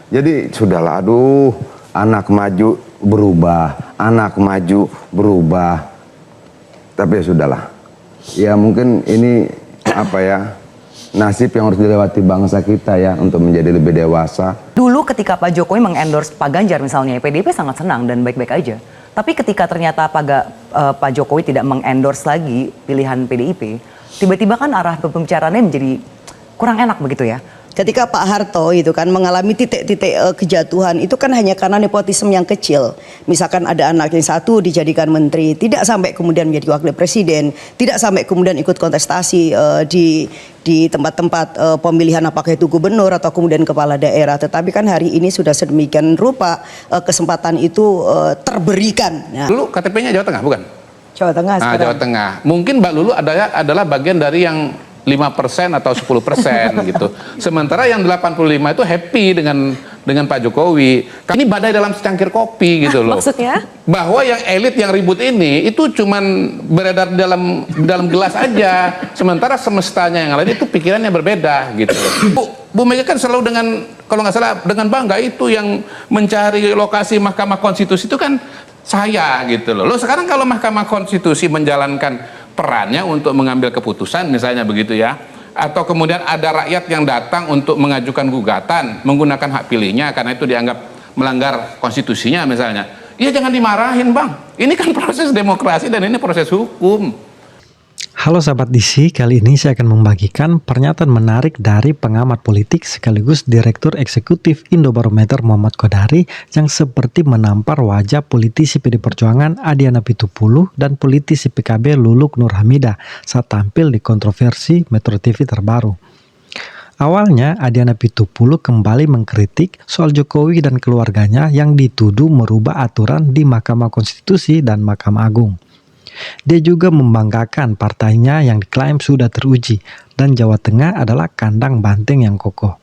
Jadi sudahlah, aduh, anak maju berubah, anak maju berubah. Tapi ya sudahlah. Ya mungkin ini apa ya, nasib yang harus dilewati bangsa kita ya untuk menjadi lebih dewasa. Dulu ketika Pak Jokowi mengendorse Pak Ganjar misalnya, PDIP sangat senang dan baik-baik aja. Tapi ketika ternyata Pak Jokowi tidak mengendorse lagi pilihan PDIP, tiba-tiba kan arah pembicaraannya menjadi kurang enak begitu ya. Ketika Pak Harto itu kan mengalami titik-titik kejatuhan, itu kan hanya karena nepotisme yang kecil. Misalkan ada anak yang satu dijadikan menteri, tidak sampai kemudian menjadi wakil presiden, tidak sampai kemudian ikut kontestasi di tempat-tempat pemilihan, apakah itu gubernur atau kemudian kepala daerah. Tetapi kan hari ini sudah sedemikian rupa kesempatan itu terberikan. Nah. Dulu KTP-nya Jawa Tengah bukan? Jawa Tengah sekarang. Jawa Tengah. Mungkin Mbak Lulu adalah bagian dari yang 5% atau 10% gitu. Sementara yang 85 itu happy dengan Pak Jokowi. Ini badai dalam secangkir kopi gitu loh. Maksudnya? Bahwa yang elit yang ribut ini itu cuman beredar dalam gelas aja. Sementara semestanya yang lain itu pikirannya berbeda gitu. Bu Mega kan selalu dengan, kalau nggak salah, dengan bangga itu yang mencari lokasi Mahkamah Konstitusi itu kan saya gitu loh. Loh sekarang kalau Mahkamah Konstitusi menjalankan perannya untuk mengambil keputusan misalnya begitu ya, atau kemudian ada rakyat yang datang untuk mengajukan gugatan menggunakan hak pilihnya karena itu dianggap melanggar konstitusinya misalnya, ya jangan dimarahin bang, ini kan proses demokrasi dan ini proses hukum. Halo sahabat DC, kali ini saya akan membagikan pernyataan menarik dari pengamat politik sekaligus Direktur Eksekutif Indobarometer Muhammad Kodari yang seperti menampar wajah politisi PD Perjuangan Adiana Pitupulu dan politisi PKB Luluk Nur Hamidah saat tampil di kontroversi Metro TV terbaru. Awalnya Adiana Pitupulu kembali mengkritik soal Jokowi dan keluarganya yang dituduh merubah aturan di Mahkamah Konstitusi dan Mahkamah Agung. Dia juga membanggakan partainya yang diklaim sudah teruji dan Jawa Tengah adalah kandang banteng yang kokoh.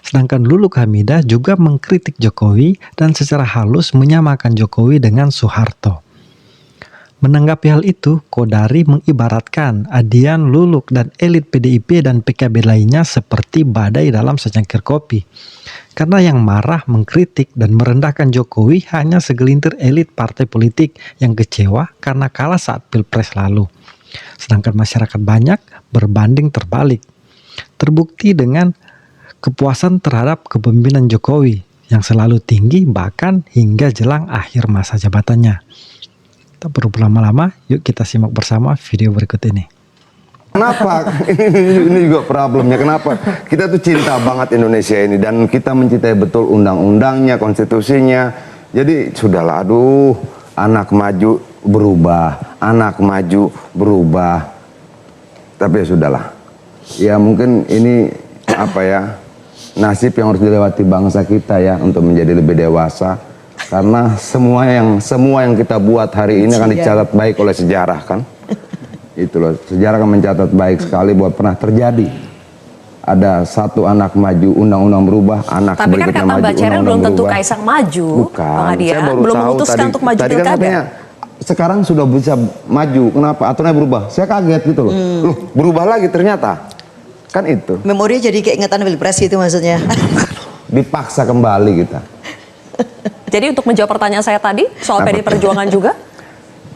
Sedangkan Luluk Hamidah juga mengkritik Jokowi dan secara halus menyamakan Jokowi dengan Soeharto. Menanggapi hal itu, Kodari mengibaratkan Adian, Luluk, dan elit PDIP dan PKB lainnya seperti badai dalam secangkir kopi. Karena yang marah, mengkritik, dan merendahkan Jokowi hanya segelintir elit partai politik yang kecewa karena kalah saat Pilpres lalu. Sedangkan masyarakat banyak berbanding terbalik. Terbukti dengan kepuasan terhadap kepemimpinan Jokowi yang selalu tinggi bahkan hingga jelang akhir masa jabatannya. Tak perlu berlama-lama, yuk kita simak bersama video berikut ini. Kenapa? Ini juga problemnya. Kenapa? Kita tuh cinta banget Indonesia ini dan kita mencintai betul undang-undangnya, konstitusinya. Jadi sudahlah, aduh, anak maju berubah, anak maju berubah. Tapi ya sudahlah. Ya mungkin ini apa ya, nasib yang harus dilewati bangsa kita ya untuk menjadi lebih dewasa. Karena semua yang kita buat hari ini akan dicatat baik oleh sejarah kan. Itu loh, sejarah akan mencatat baik sekali bahwa pernah terjadi. Ada satu anak maju, undang-undang berubah, anak tapi berikutnya kan kata maju, Mbak Ceril belum tentu Kaisang maju. Bukan, saya baru belum tahu memutuskan untuk maju tadi kan pilkada. katanya sekarang sudah bisa maju. Kenapa? Aturannya berubah. Saya kaget gitu loh. Loh, berubah lagi ternyata. Kan itu. Memorinya jadi keingetan Pilpres itu maksudnya. Dipaksa kembali kita. Jadi untuk menjawab pertanyaan saya tadi soal PD Perjuangan juga?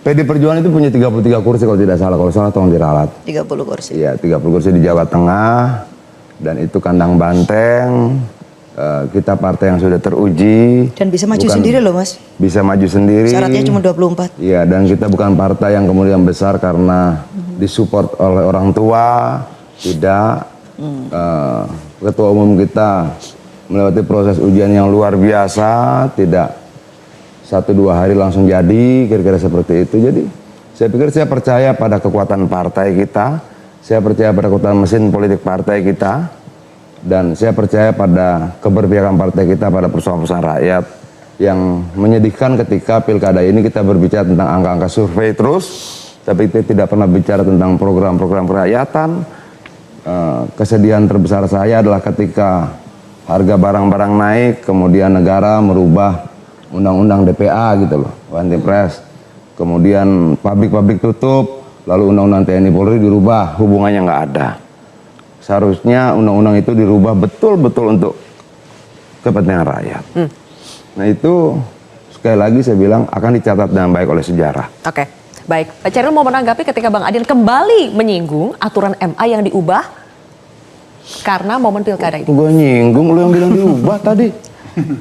PD Perjuangan itu punya 33 kursi kalau tidak salah. Kalau salah tolong diralat. 30 kursi. Iya, 30 kursi di Jawa Tengah. Dan itu kandang banteng. Kita partai yang sudah teruji. Dan bisa maju sendiri loh mas. Bisa maju sendiri. Syaratnya cuma 24. Iya, dan kita bukan partai yang kemudian besar karena disupport oleh orang tua. Tidak. Ketua umum kita melewati proses ujian yang luar biasa, tidak 1-2 hari langsung jadi, kira-kira seperti itu. Jadi saya pikir, saya percaya pada kekuatan partai kita, saya percaya pada kekuatan mesin politik partai kita, dan saya percaya pada keberpihakan partai kita pada persoalan-persoalan rakyat. Yang menyedihkan ketika pilkada ini kita berbicara tentang angka-angka survei terus, tapi kita tidak pernah bicara tentang program-program kerakyatan. Kesedihan terbesar saya adalah ketika harga barang-barang naik, kemudian negara merubah undang-undang DPA gitu loh, anti pres. Kemudian pabrik-pabrik tutup, lalu undang-undang TNI Polri dirubah, hubungannya nggak ada. Seharusnya undang-undang itu dirubah betul-betul untuk kepentingan rakyat. Nah itu sekali lagi saya bilang akan dicatat dengan baik oleh sejarah. Oke, baik. Pak Chairil mau menanggapi ketika Bang Adian kembali menyinggung aturan MA yang diubah karena momen pilkada ini. Gue nyinggung, lu yang bilang diubah tadi.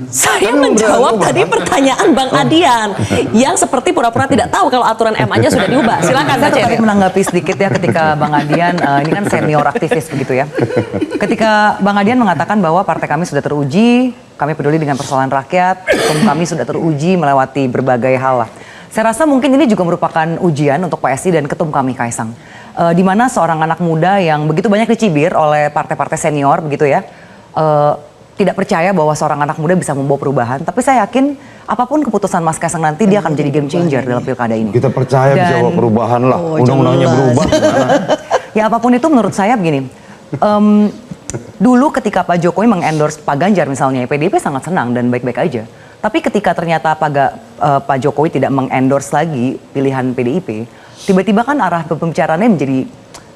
Saya Kan menjawab berubah. tadi pertanyaan Bang Adian yang seperti pura-pura tidak tahu kalau aturan MA-nya sudah diubah. Silakan Saya Pak tertarik Chairil. menanggapi sedikit ya ketika Bang Adian, ini kan senior aktivis begitu ya. Ketika Bang Adian mengatakan bahwa partai kami sudah teruji, kami peduli dengan persoalan rakyat, hukum kami sudah teruji melewati berbagai hal lah. Saya rasa mungkin ini juga merupakan ujian untuk PSI dan ketum kami Kaisang. Di mana seorang anak muda yang begitu banyak dicibir oleh partai-partai senior begitu ya. Tidak percaya bahwa seorang anak muda bisa membawa perubahan. Tapi saya yakin apapun keputusan Mas Kaisang nanti dia akan menjadi game changer dalam pilkada ini. Kita percaya bisa Dan- bawa perubahan lah. Undang-undangnya jelas. berubah gimana? Ya apapun itu menurut saya begini. Dulu ketika Pak Jokowi mengendorse Pak Ganjar misalnya, PDIP sangat senang dan baik-baik aja. Tapi ketika ternyata Pak Jokowi tidak mengendorse lagi pilihan PDIP, tiba-tiba kan arah pembicaraannya menjadi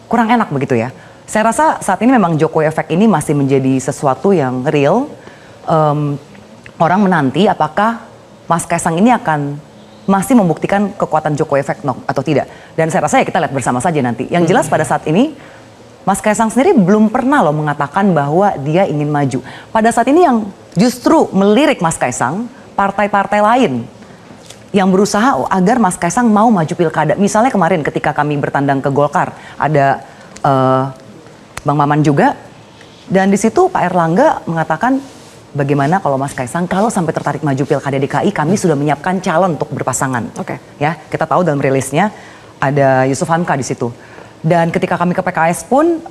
kurang enak begitu ya. Saya rasa saat ini memang Jokowi efek ini masih menjadi sesuatu yang real. Orang menanti apakah Mas Kaisang ini akan masih membuktikan kekuatan Jokowi efek atau tidak. Dan saya rasa ya kita lihat bersama saja nanti. Yang jelas pada saat ini Mas Kaisang sendiri belum pernah loh mengatakan bahwa dia ingin maju. Pada saat ini yang justru melirik Mas Kaisang, partai-partai lain yang berusaha agar Mas Kaisang mau maju pilkada. Misalnya kemarin ketika kami bertandang ke Golkar, ada Bang Maman juga, dan di situ Pak Erlangga mengatakan bagaimana kalau Mas Kaisang kalau sampai tertarik maju pilkada DKI, kami sudah menyiapkan calon untuk berpasangan. Oke. Ya, kita tahu dalam rilisnya ada Yusuf Hamka di situ. Dan ketika kami ke PKS pun,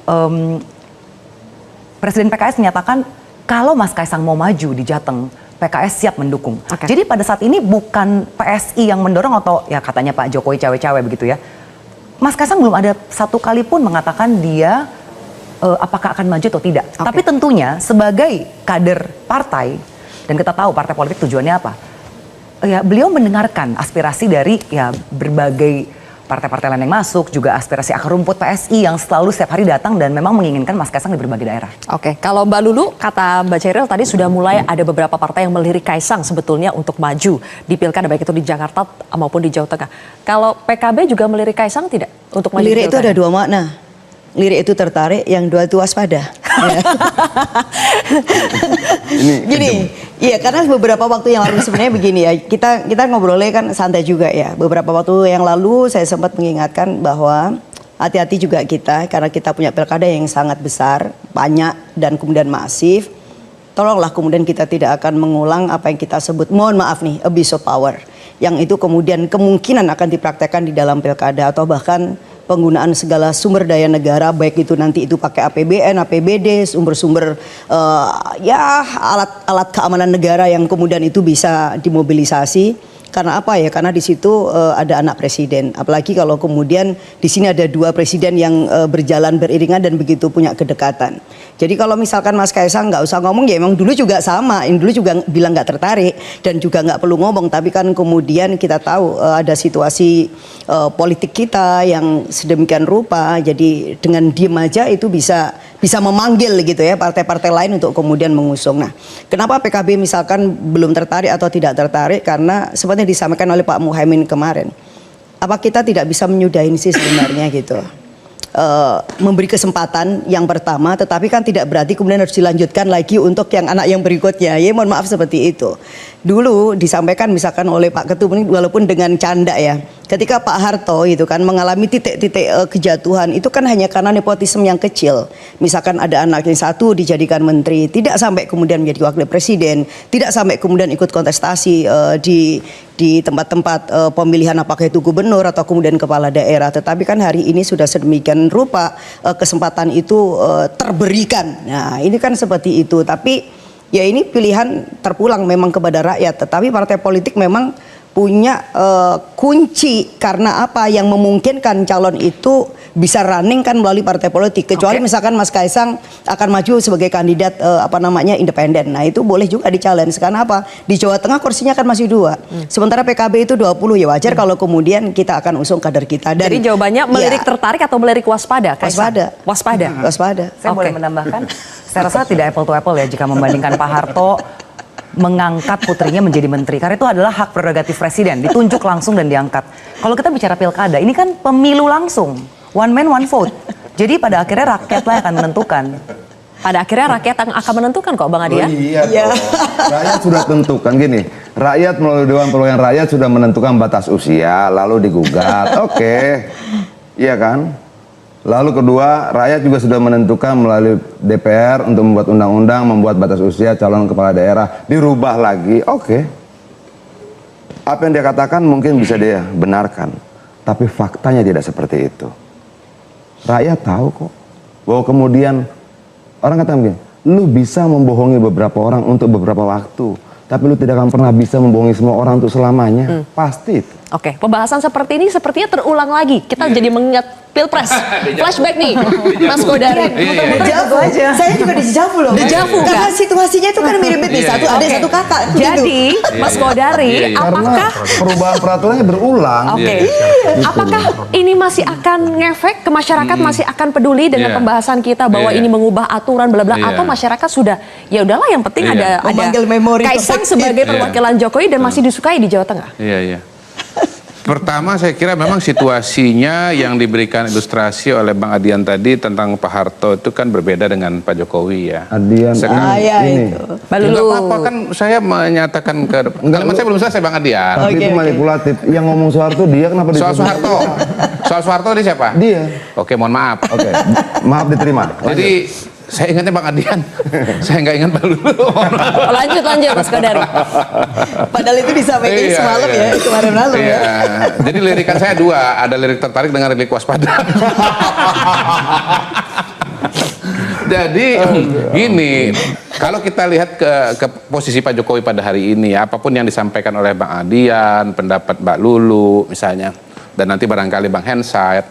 Presiden PKS menyatakan kalau Mas Kaisang mau maju di Jateng, PKS siap mendukung. Oke. Jadi pada saat ini bukan PSI yang mendorong atau ya katanya Pak Jokowi cawe-cawe begitu ya. Mas Kaisang belum ada satu kali pun mengatakan dia apakah akan maju atau tidak. Oke. Tapi tentunya sebagai kader partai, dan kita tahu partai politik tujuannya apa. Ya beliau mendengarkan aspirasi dari ya berbagai partai-partai lain yang masuk, juga aspirasi akar rumput PSI yang selalu setiap hari datang dan memang menginginkan Mas Kaisang di berbagai daerah. Oke, kalau Mbak Lulu, kata Mbak Chairil tadi sudah mulai ada beberapa partai yang melirik Kaisang sebetulnya untuk maju di pilkada, baik itu di Jakarta maupun di Jawa Tengah. Kalau PKB juga melirik Kaisang tidak untuk maju Lirik di itu pilkada? ada dua makna. Lirik itu tertarik, yang dua itu waspada. Gini, iya karena beberapa waktu yang lalu sebenarnya begini ya, kita ngobrolnya kan santai juga ya. Beberapa waktu yang lalu saya sempat mengingatkan bahwa hati-hati juga kita karena kita punya pilkada yang sangat besar, banyak dan kemudian masif. Tolonglah kemudian kita tidak akan mengulang apa yang kita sebut, mohon maaf nih, abuse of power. Yang itu kemudian kemungkinan akan dipraktekkan di dalam pilkada atau bahkan penggunaan segala sumber daya negara, baik itu nanti itu pakai APBN, APBD, sumber-sumber ya alat-alat keamanan negara yang kemudian itu bisa dimobilisasi. Karena apa ya? Karena di situ ada anak presiden. Apalagi kalau kemudian di sini ada dua presiden yang berjalan beriringan dan begitu punya kedekatan. Jadi kalau misalkan Mas Kaisang nggak usah ngomong ya emang dulu juga sama, dulu juga bilang nggak tertarik dan juga nggak perlu ngomong. Tapi kan kemudian kita tahu ada situasi politik kita yang sedemikian rupa. Jadi dengan diem aja itu bisa memanggil gitu ya partai-partai lain untuk kemudian mengusung. Nah, kenapa PKB misalkan belum tertarik atau tidak tertarik? Karena seperti yang disampaikan oleh Pak Muhaimin kemarin, apa kita tidak bisa menyudahin sih sebenarnya gitu. Memberi kesempatan yang pertama, tetapi kan tidak berarti kemudian harus dilanjutkan lagi untuk yang anak yang berikutnya. Ya mohon maaf seperti itu. Dulu disampaikan misalkan oleh Pak Ketum ini walaupun dengan canda ya, ketika Pak Harto itu kan mengalami titik-titik kejatuhan itu kan hanya karena nepotisme yang kecil. Misalkan ada anak yang satu dijadikan menteri, tidak sampai kemudian menjadi wakil presiden, tidak sampai kemudian ikut kontestasi di tempat-tempat pemilihan apakah itu gubernur atau kemudian kepala daerah. Tetapi kan hari ini sudah sedemikian rupa kesempatan itu terberikan. Nah ini kan seperti itu. Tapi ya ini pilihan terpulang memang kepada rakyat. Tetapi partai politik memang punya kunci karena apa yang memungkinkan calon itu bisa running kan melalui partai politik. Kecuali misalkan Mas Kaisang akan maju sebagai kandidat independen. Nah itu boleh juga di-challenge. Karena apa? Di Jawa Tengah kursinya kan masih 2. Sementara PKB itu 20, ya wajar kalau kemudian kita akan usung kader kita. Dan Jadi jawabannya melirik tertarik atau melirik waspada? Kaisang? Waspada. Waspada. Waspada. Saya Oke. boleh menambahkan, Saya rasa tidak apple to apple ya jika membandingkan Pak Harto mengangkat putrinya menjadi menteri. Karena itu adalah hak prerogatif presiden, ditunjuk langsung dan diangkat. Kalau kita bicara pilkada, ini kan pemilu langsung, one man one vote. Jadi pada akhirnya rakyatlah yang akan menentukan. Pada akhirnya rakyat yang akan menentukan kok Bang Adian. Iya. Rakyat sudah tentukan gini. Rakyat melalui Dewan Perwakilan Rakyat sudah menentukan batas usia, lalu digugat. Oke. Iya kan? Lalu kedua, rakyat juga sudah menentukan melalui DPR untuk membuat undang-undang, membuat batas usia calon kepala daerah, dirubah lagi. Oke. Apa yang dia katakan mungkin bisa dia benarkan, tapi faktanya tidak seperti itu. Rakyat tahu kok bahwa kemudian orang kata begini, lu bisa membohongi beberapa orang untuk beberapa waktu, tapi lu tidak akan pernah bisa membohongi semua orang untuk selamanya. Pasti itu. Oke, pembahasan seperti ini sepertinya terulang lagi. Kita jadi mengingat Pilpres. Flashback nih, Mas Kodari. Dejavu aja. Saya juga dejavu loh. Dejavu, Karena kan? situasinya itu kan mirip-mirip nih. Satu adik, satu kakak. Jadi, Mas Kodari, Karena apakah perubahan peraturannya berulang. Oke. Apakah ini masih akan ngefek ke masyarakat, masih akan peduli dengan Iya. pembahasan kita bahwa Iya. ini mengubah aturan bla bla, Iya. atau masyarakat sudah ya udahlah yang penting Iya. ada Memanggil memori Kaisang perfect. sebagai Iya. perwakilan Jokowi dan masih disukai di Jawa Tengah. Iya, iya. Pertama saya kira memang situasinya yang diberikan ilustrasi oleh Bang Adian tadi tentang Pak Harto itu kan berbeda dengan Pak Jokowi ya. Adian, Sekarang ya ini. itu. Balu nggak apa-apa kan saya menyatakan ke kalimat saya belum selesai Bang Adian. Tapi itu manipulatif. Yang ngomong Soeharto dia kenapa Soal disebut? Soeharto. Soal Soeharto tadi siapa? Dia. Oke, mohon maaf. Oke, maaf diterima. Jadi saya ingatnya Bang Adian. Saya nggak ingat Pak Lulu. Oh, lanjut Mas Kodari. Padahal itu disampaikan Iya, semalam iya. ya, kemarin lalu Iya. ya. Jadi lirikan saya dua, ada lirik tertarik dengan lirik waspada. Jadi gini, kalau kita lihat ke posisi Pak Jokowi pada hari ini, apapun yang disampaikan oleh Bang Adian, pendapat Mbak Lulu misalnya, dan nanti barangkali Bang Hensait,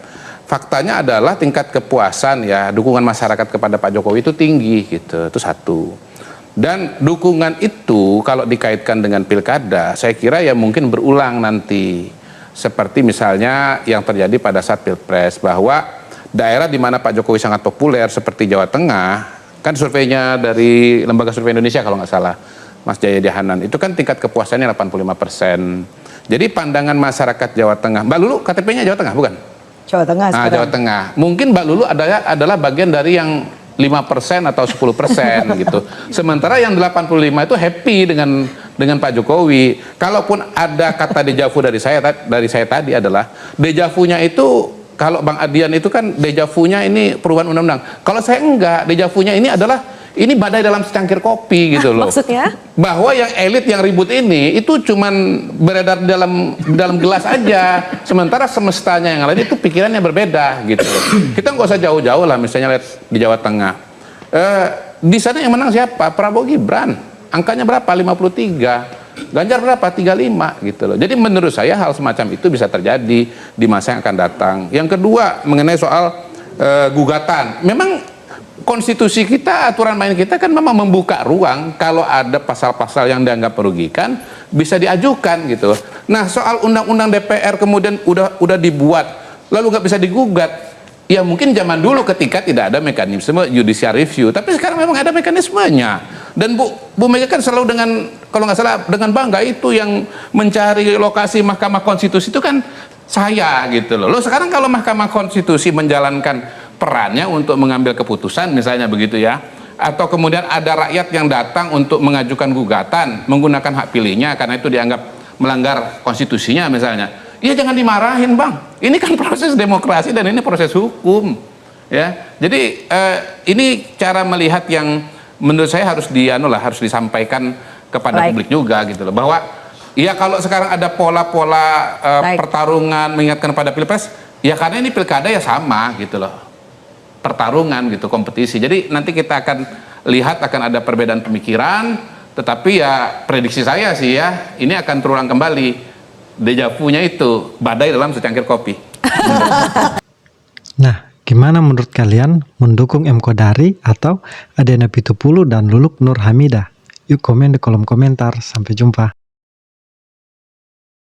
faktanya adalah tingkat kepuasan ya, dukungan masyarakat kepada Pak Jokowi itu tinggi gitu, itu satu. Dan dukungan itu kalau dikaitkan dengan pilkada, saya kira ya mungkin berulang nanti. Seperti misalnya yang terjadi pada saat Pilpres, bahwa daerah di mana Pak Jokowi sangat populer seperti Jawa Tengah, kan surveinya dari Lembaga Survei Indonesia kalau nggak salah, Mas Jayadi Hanan, itu kan tingkat kepuasannya 85%. Jadi pandangan masyarakat Jawa Tengah, Mbak Lulu KTP-nya Jawa Tengah bukan? Jawa Tengah Nah, sekarang. Jawa Tengah. Mungkin Mbak Lulu adalah bagian dari yang 5% atau 10% gitu. Sementara yang 85 itu happy dengan Pak Jokowi. Kalaupun ada kata dejavu dari saya tadi adalah dejavunya itu, kalau Bang Adian itu kan dejavunya ini perubahan undang-undang. Kalau saya enggak, dejavunya ini adalah ini badai dalam secangkir kopi gitu loh. Maksudnya? Bahwa yang elit yang ribut ini itu cuman beredar di dalam gelas aja. Sementara semestanya yang lain itu pikirannya berbeda gitu. Kita nggak usah jauh-jauh lah, misalnya lihat di Jawa Tengah. Di sana yang menang siapa? Prabowo Gibran. Angkanya berapa? 53. Ganjar berapa? 35 gitu loh. Jadi menurut saya hal semacam itu bisa terjadi di masa yang akan datang. Yang kedua mengenai soal gugatan. Memang konstitusi kita, aturan main kita kan memang membuka ruang kalau ada pasal-pasal yang dianggap merugikan bisa diajukan gitu. Nah, soal undang-undang DPR kemudian udah dibuat lalu nggak bisa digugat. Ya mungkin zaman dulu ketika tidak ada mekanisme judicial review, tapi sekarang memang ada mekanismenya. Dan Bu Mega kan selalu dengan, kalau nggak salah dengan bangga itu yang mencari lokasi Mahkamah Konstitusi itu kan saya gitu loh. Loh sekarang kalau Mahkamah Konstitusi menjalankan perannya untuk mengambil keputusan misalnya begitu ya, atau kemudian ada rakyat yang datang untuk mengajukan gugatan menggunakan hak pilihnya karena itu dianggap melanggar konstitusinya misalnya, ya jangan dimarahin Bang, ini kan proses demokrasi dan ini proses hukum ya. Jadi ini cara melihat yang menurut saya harus disampaikan kepada publik juga gitu loh, bahwa ya kalau sekarang ada pola-pola pertarungan mengingatkan pada Pilpres, ya karena ini pilkada ya sama gitu loh, pertarungan gitu, kompetisi. Jadi nanti kita akan lihat akan ada perbedaan pemikiran, tetapi ya prediksi saya sih ya ini akan terulang kembali dejavunya itu, badai dalam secangkir kopi. Nah, gimana menurut kalian mendukung M. Kodari atau Adiana Pitupulu dan Luluk Nur Hamidah? Yuk komen di kolom komentar. Sampai jumpa.